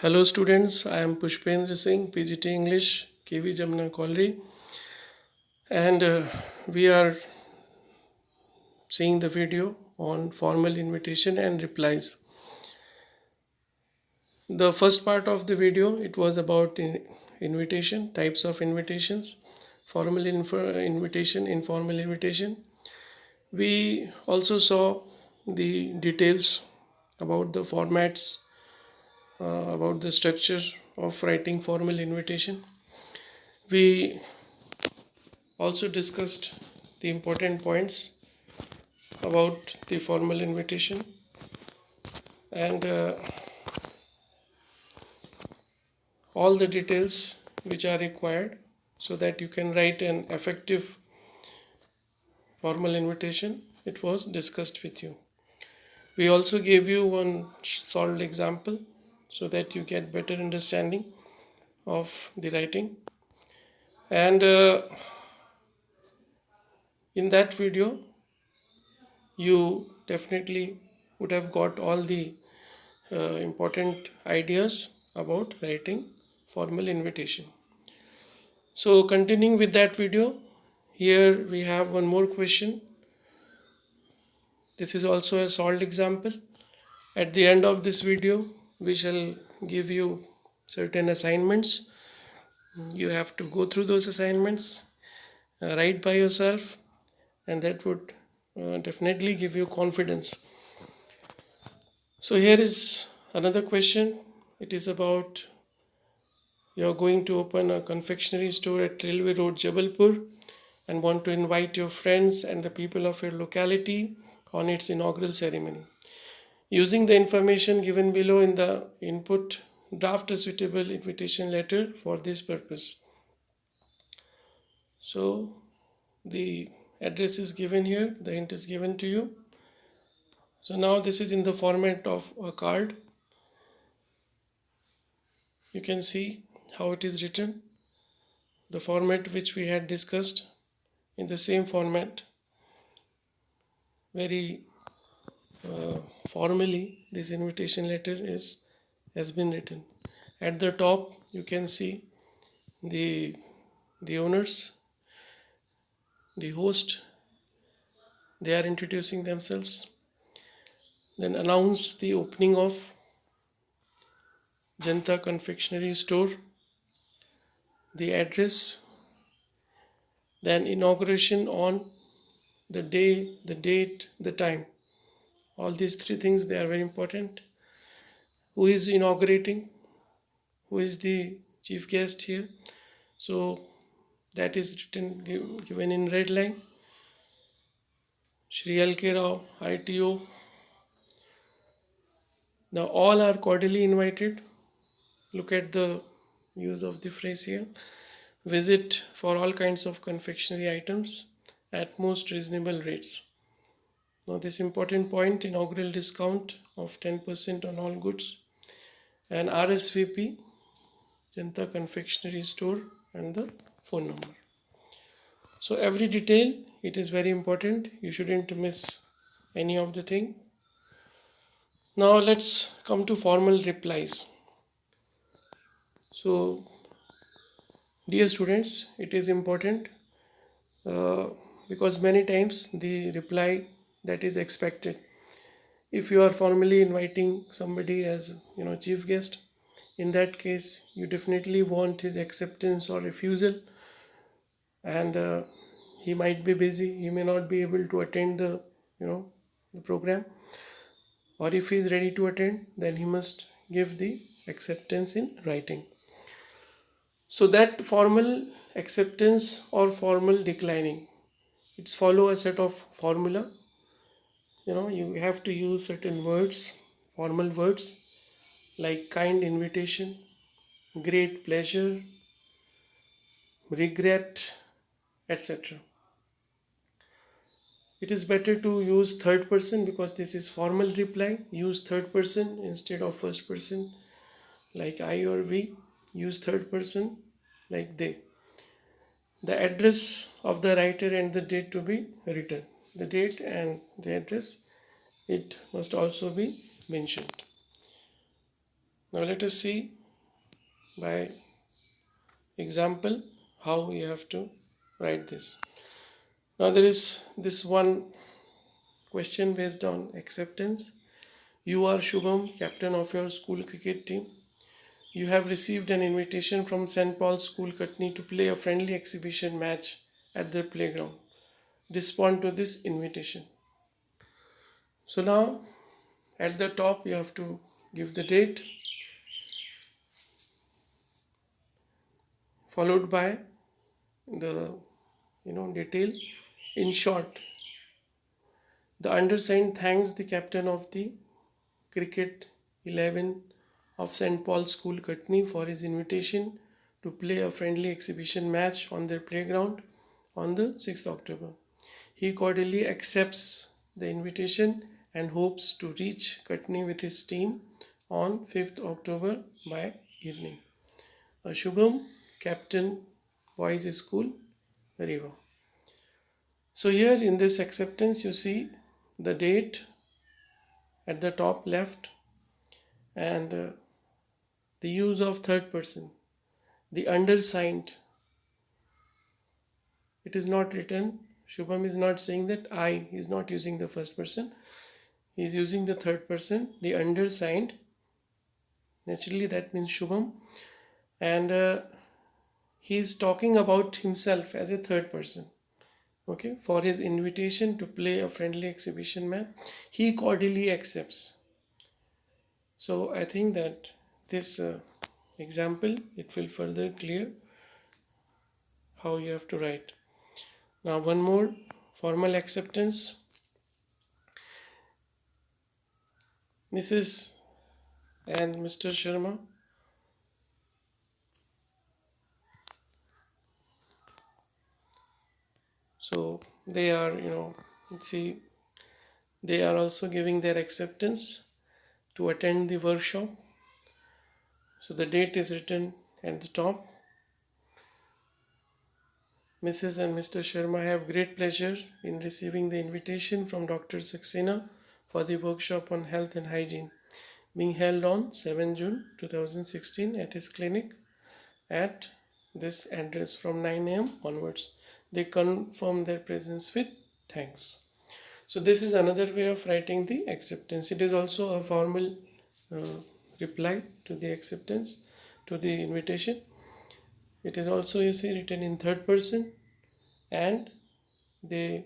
Hello students, I am Pushpendra Singh, PGT English, KV Jamna Colliery, and we are seeing the video on formal invitation and replies. The first part of the video, it was about invitation, types of invitations, formal invitation, informal invitation. We also saw the details about the formats, about the structure of writing formal invitation. We also discussed the important points about the formal invitation and all the details which are required so that you can write an effective formal invitation. It was discussed with you. We also gave you one solved example so that you get better understanding of the writing, and in that video you definitely would have got all the important ideas about writing formal invitation. So continuing with that video, here we have one more question. This is also a solved example. At the end of this video, we shall give you certain assignments. You have to go through those assignments, write by yourself, and that would definitely give you confidence. So here is another question. It is about you're going to open a confectionery store at Railway Road, Jabalpur, and want to invite your friends and the people of your locality on its inaugural ceremony. Using the information given below in the input, draft a suitable invitation letter for this purpose. So the address is given here, the hint is given to you. So now this is in the format of a card. You can see how it is written, the format which we had discussed. In the same format, very formally this invitation letter has been written. At the top you can see the owners, the host, they are introducing themselves, then announce the opening of Janta Confectionery Store, the address, then inauguration on the day, the date, the time. All these three things, they are very important. Who is inaugurating? Who is the chief guest here? So that is written, given in red line. Shri L.K. Rao, ITO. Now all are cordially invited. Look at the use of the phrase here. Visit for all kinds of confectionery items at most reasonable rates. Now this important point, inaugural discount of 10% on all goods, and RSVP, Janta Confectionery Store, and the phone number. So every detail, it is very important. You shouldn't miss any of the thing. Now let's come to formal replies. So dear students, it is important uh, because many times the reply that is expected, if you are formally inviting somebody as chief guest, in that case you definitely want his acceptance or refusal, and he might be busy, he may not be able to attend the program, or if he is ready to attend, then he must give the acceptance in writing. So that formal acceptance or formal declining, it's follow a set of formula. You have to use certain words, formal words, like kind invitation, great pleasure, regret, etc. It is better to use third person because this is formal reply. Use third person instead of first person, like I or we. Use third person like they. The address of the writer and the date to be written. The date and the address, it must also be mentioned. Now let us see by example how we have to write this. Now there is this one question based on acceptance. You are Shubham, captain of your school cricket team. You have received an invitation from St. Paul's School, Katni, to play a friendly exhibition match at their playground. Respond to this invitation. So now at the top you have to give the date, followed by the detail. In short, the undersigned thanks the captain of the cricket 11 of St. Paul's School, Katni, for his invitation to play a friendly exhibition match on their playground on the 6th October. He cordially accepts the invitation and hopes to reach Katni with his team on 5th October by evening. Shubham, Captain, Boys School, Riva. So here in this acceptance you see the date at the top left and the use of third person. The undersigned, it is not written. Shubham is not saying that I, he is not using the first person. He is using the third person, the undersigned. Naturally that means Shubham. And he is talking about himself as a third person. Okay, for his invitation to play a friendly exhibition match, he cordially accepts. So I think that this example, it will further clear how you have to write. Now one more formal acceptance. Mrs. and Mr. Sharma, so they are, see, they are also giving their acceptance to attend the workshop. So the date is written at the top. Mrs. and Mr. Sharma have great pleasure in receiving the invitation from Dr. Saxena for the workshop on health and hygiene being held on 7 June 2016 at his clinic at this address from 9 a.m. onwards. They confirm their presence with thanks. So this is another way of writing the acceptance. It is also a formal uh, reply to the acceptance, to the invitation. It is also, you see, written in third person, and the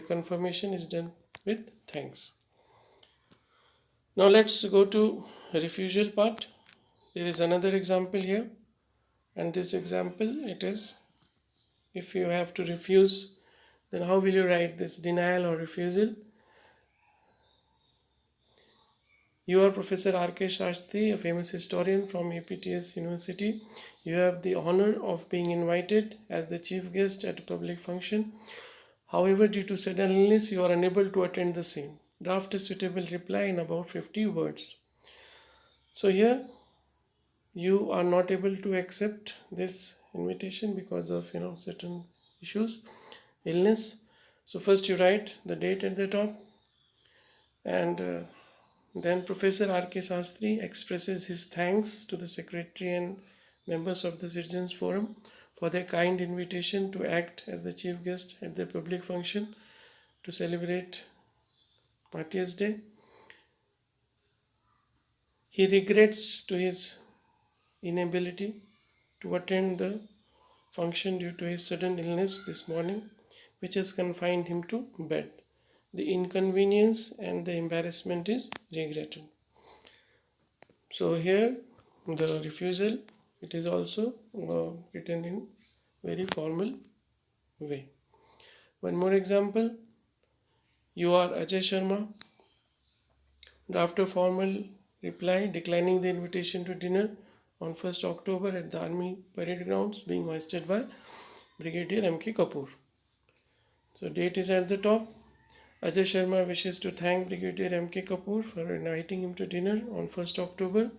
confirmation is done with thanks. Now let's go to refusal part. There is another example here, and this example, it is, if you have to refuse, then how will you write this denial or refusal? You are Professor R.K. Shastri, a famous historian from APTS University. You have the honor of being invited as the chief guest at a public function. However, due to sudden illness, you are unable to attend the same. Draft a suitable reply in about 50 words. So here, you are not able to accept this invitation because of certain issues, illness. So first you write the date at the top, and then Professor R.K. Sastry expresses his thanks to the secretary and members of the Citizens Forum for their kind invitation to act as the chief guest at the public function to celebrate Martyrs' Day. He regrets to his inability to attend the function due to his sudden illness this morning, which has confined him to bed. The inconvenience and the embarrassment is regretted. So here the refusal, it is also written in very formal way. One more example. You are Ajay Sharma. Draft a formal reply declining the invitation to dinner on 1st October at the Army Parade Grounds being hoisted by Brigadier M.K. Kapoor. So date is at the top. Ajay Sharma wishes to thank Brigadier M.K. Kapoor for inviting him to dinner on 1st October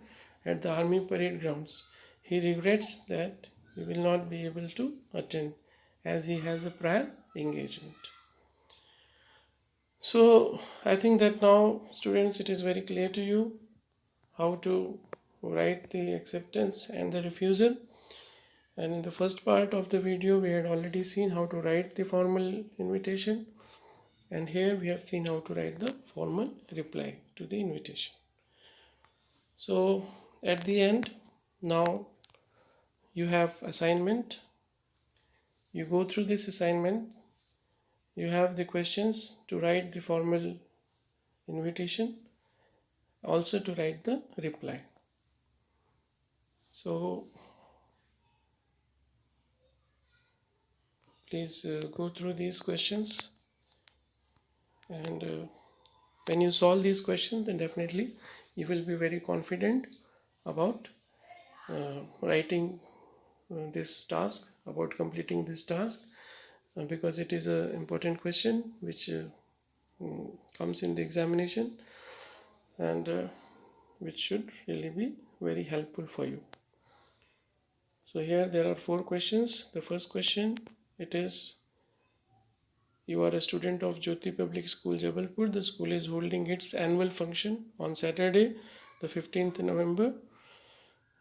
at the Army Parade Grounds. He regrets that he will not be able to attend as he has a prior engagement. So I think that now, students, it is very clear to you how to write the acceptance and the refusal. And in the first part of the video, we had already seen how to write the formal invitation. And here we have seen how to write the formal reply to the invitation. So at the end, now you have assignment. You go through this assignment. You have the questions to write the formal invitation, also to write the reply. So please go through these questions, and when you solve these questions, then definitely you will be very confident about writing this task, about completing this task, because it is an important question which comes in the examination, and which should really be very helpful for you. So here there are 4 questions. The first question, it is, you are a student of Jyoti Public School, Jabalpur. The school is holding its annual function on Saturday, the 15th November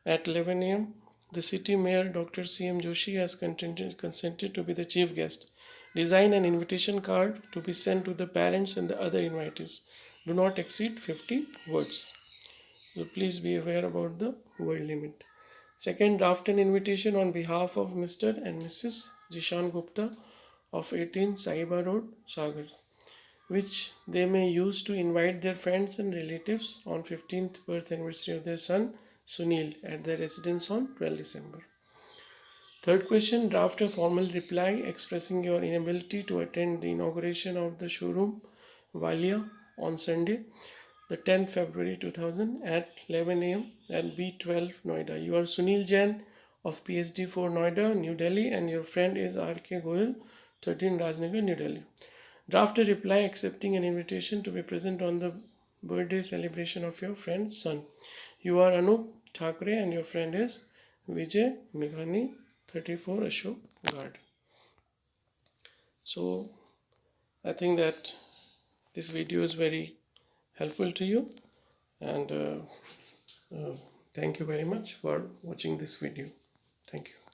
at 11 a.m. The city mayor, Dr. C.M. Joshi, has consented to be the chief guest. Design an invitation card to be sent to the parents and the other invitees. Do not exceed 50 words. So please be aware about the word limit. Second, draft an invitation on behalf of Mr. and Mrs. Jishan Gupta of 18 Sahiba Road, Sagar, which they may use to invite their friends and relatives on 15th birth anniversary of their son Sunil at their residence on 12 December. Third question, draft a formal reply expressing your inability to attend the inauguration of the showroom Valia on Sunday, the 10th February 2000 at 11 a.m. at B12 Noida. You are Sunil Jain of PSD4 Noida, New Delhi, and your friend is R.K. Goyal, 13 Rajnagar, New Delhi. Draft a reply accepting an invitation to be present on the birthday celebration of your friend's son. You are Anup Thakre and your friend is Vijay Meghani, 34 Ashok Gard. So I think that this video is very helpful to you, and thank you very much for watching this video. Thank you.